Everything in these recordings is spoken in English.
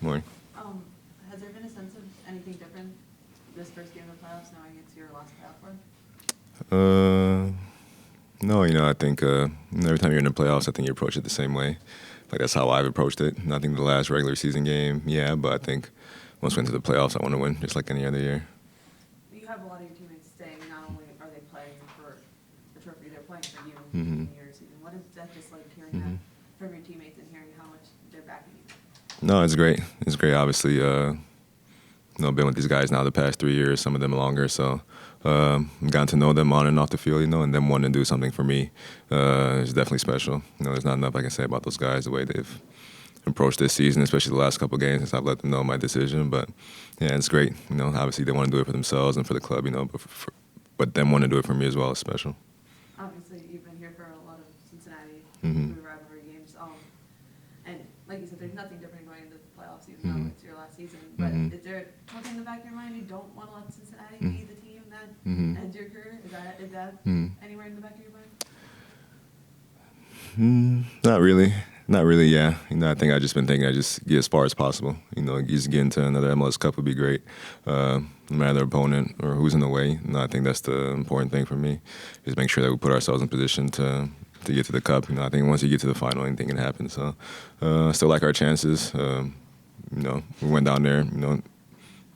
Morning. Has there been a sense of anything different this first game of the playoffs, knowing it's your last playoff run? No, I think every time you're in the playoffs, I think you approach it the same way. Like, that's how I've approached it. And I think the last regular season game, yeah, but I think once we went to the playoffs, I want to win, just like any other year. You have a lot of your teammates saying not only are they playing for the trophy, they're playing for you Mm-hmm. in your season. What is that just like hearing that from your teammates and hearing how much they're backing you? No, it's great. It's great, obviously. Been with these guys now the past 3 years, some of them longer, so gotten to know them on and off the field, and them wanting to do something for me is definitely special. There's not enough I can say about those guys, the way they've approached this season, especially the last couple of games since I've let them know my decision. But yeah, it's great. Obviously they want to do it for themselves and for the club, but them want to do it for me as well is special. Obviously, you've been here for a lot of Cincinnati Mm-hmm. rivalry games, and like you said, there's nothing different going into the playoffs, even Mm-hmm. though it's your last season. But Mm-hmm. is there something in the back of your mind you don't want to let Cincinnati be the team that ends your career? Is that anywhere in the back of your mind? Not really. Not really, yeah. I think I've just been thinking I just get as far as possible. Just getting to another MLS Cup would be great. No matter the opponent or who's in the way. I think that's the important thing for me. Just make sure that we put ourselves in position to get to the Cup. I think once you get to the final, anything can happen. So I still like our chances. We went down there,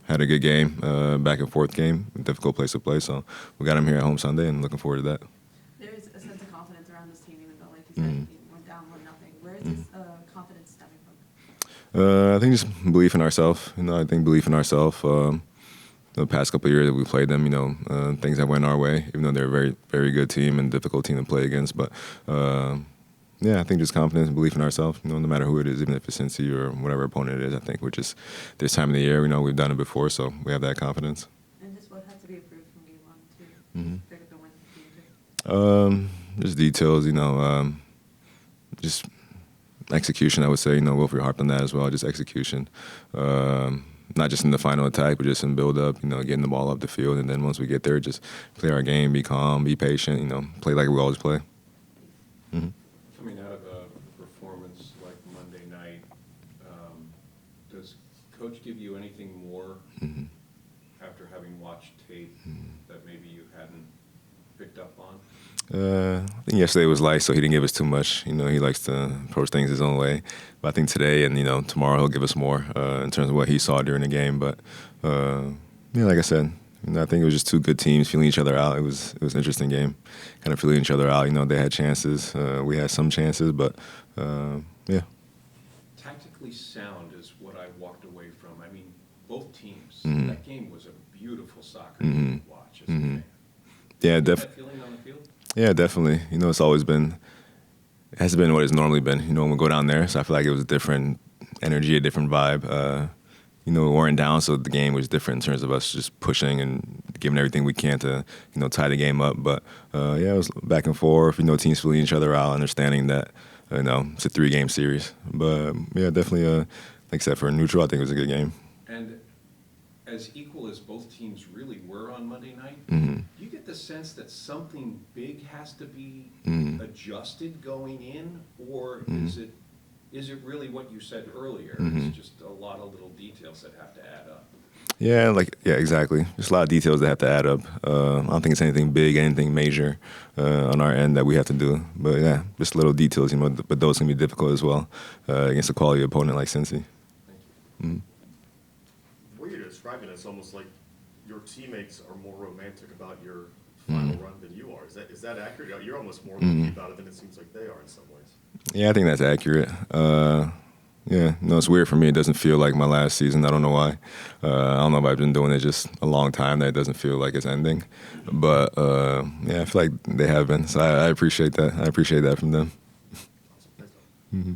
had a good game, back and forth game, difficult place to play. So we got them here at home Sunday and looking forward to that. There is a sense of confidence around this team, even though, like you said, you went down 1-0. Where is this confidence stemming from? I think just belief in ourselves. I think belief in ourselves. The past couple of years that we played them, things that went our way, even though they're a very, very good team and difficult team to play against. But I think just confidence and belief in ourselves. No matter who it is, even if it's Cincy or whatever opponent it is. I think we're just this time of the year. We've done it before, so we have that confidence. And just what has to be improved from game one to pick up the win game two? Just details, just execution, I would say. Wilfred harped on that as well, just execution. Not just in the final attack, but just in build-up, getting the ball up the field. And then once we get there, just play our game, be calm, be patient, play like we always play. Mm-hmm. Coming out of a performance like Monday night, does Coach give you anything more after having watched tape that maybe you hadn't picked up on? I think yesterday was light, so he didn't give us too much. He likes to approach things his own way. But I think today and, tomorrow he'll give us more in terms of what he saw during the game. But, like I said, I think it was just two good teams feeling each other out. It was an interesting game, kind of feeling each other out. They had chances. We had some chances, but, yeah. Tactically sound is what I walked away from. I mean, both teams. Mm-hmm. That game was a beautiful soccer game to watch as a fan. Yeah, That feeling on the field? Yeah, definitely. It's always been, it hasn't been what it's normally been, when we go down there. So I feel like it was a different energy, a different vibe. We weren't down, so the game was different in terms of us just pushing and giving everything we can to, tie the game up. But, it was back and forth, teams feeling each other out, understanding that, it's a 3-game series. But, yeah, definitely, like I said, for a neutral, I think it was a good game. And as equal as both teams really were on Monday night, Mm-hmm. do you get the sense that something big has to be adjusted going in, or is it really what you said earlier? It's just a lot of little details that have to add up. Yeah, exactly. Just a lot of details that have to add up. I don't think it's anything big, anything major on our end that we have to do. But yeah, just little details, but those can be difficult as well against a quality opponent like Cincy. Thank you. Mm-hmm. The way you're describing it, it's almost like your teammates are more romantic about your final run than you are. Is that accurate? You're almost more lucky about it than it seems like they are in some ways. Yeah, I think that's accurate. It's weird for me. It doesn't feel like my last season. I don't know why. I don't know if I've been doing it just a long time that it doesn't feel like it's ending. But, I feel like they have been. So I appreciate that. I appreciate that from them. Awesome. Thanks, Tom. Mm-hmm.